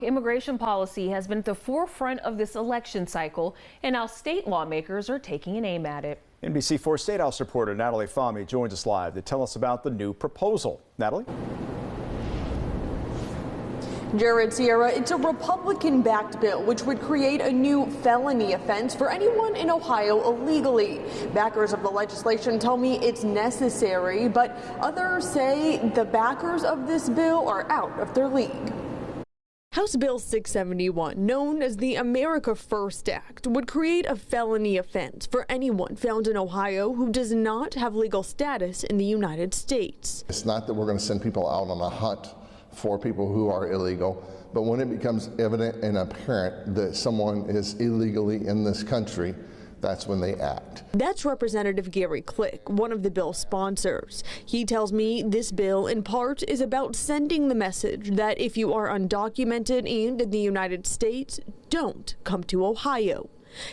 Immigration policy has been at the forefront of this election cycle, and now state lawmakers are taking an aim at it. NBC4 State House reporter Natalie Fahmy joins us live to tell us about the new proposal. Natalie? Jared, Sierra, it's a Republican-backed bill which would create a new felony offense for anyone in Ohio illegally. Backers of the legislation tell me it's necessary, but others say the backers of this bill are out of their league. House Bill 671, known as the America First Act, would create a felony offense for anyone found in Ohio who does not have legal status in the United States. It's not that we're going to send people out on a hunt for people who are illegal, but when it becomes evident and apparent that someone is illegally in this country, that's when they act. That's Representative Gary Click, one of the bill's sponsors. He tells me this bill, in part, is about sending the message that if you are undocumented and in the United States, don't come to Ohio.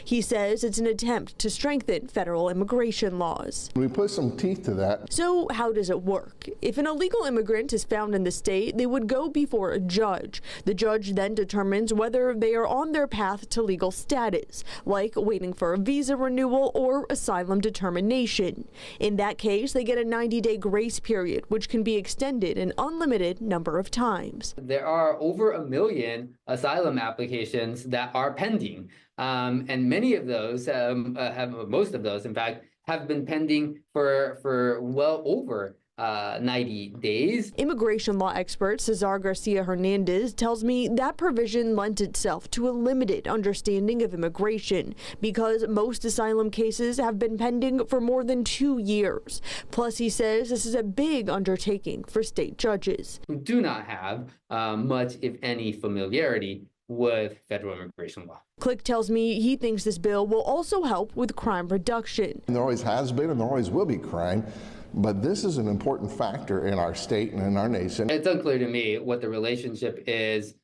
He says it's an attempt to strengthen federal immigration laws. We put some teeth to that. So how does it work? If an illegal immigrant is found in the state, they would go before a judge. The judge then determines whether they are on their path to legal status, like waiting for a visa renewal or asylum determination. In that case, they get a 90-day grace period, which can be extended an unlimited number of times. There are over 1 million asylum applications that are pending. And many of those, most of those, in fact, have been pending for well over 90 days. Immigration law expert Cesar Garcia Hernandez tells me that provision lent itself to a limited understanding of immigration because most asylum cases have been pending for more than 2 years. Plus, he says this is a big undertaking for state judges who do not have much, if any, familiarity with federal immigration law. Click tells me he thinks this bill will also help with crime reduction. There always has been and there always will be crime, but this is an important factor in our state and in our nation. It's unclear to me what the relationship is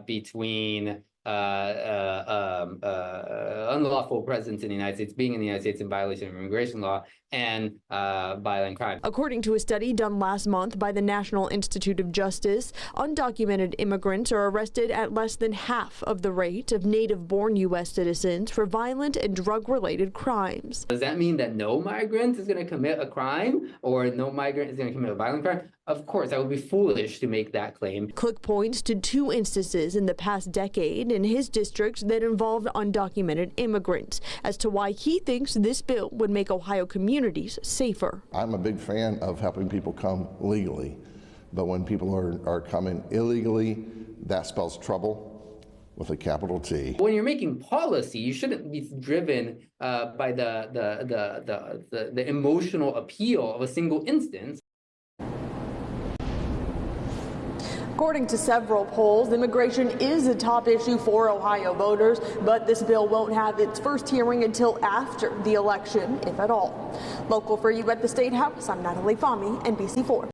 between unlawful presence in the United States, being in the United States in violation of immigration law, and violent crime. According to a study done last month by the National Institute of Justice, undocumented immigrants are arrested at less than half of the rate of native-born U.S. citizens for violent and drug-related crimes. Does that mean that no migrant is going to commit a crime or no migrant is going to commit a violent crime? Of course, I would be foolish to make that claim. Click points to 2 instances in the past decade in his district that involved undocumented immigrants as to why he thinks this bill would make Ohio communities safer. I'm a big fan of helping people come legally, but when people are coming illegally, that spells trouble with a capital T. When you're making policy, you shouldn't be driven by the emotional appeal of a single instance. According to several polls, immigration is a top issue for Ohio voters, but this bill won't have its first hearing until after the election, if at all. Local for you at the State House, I'm Natalie Fahmy, NBC4.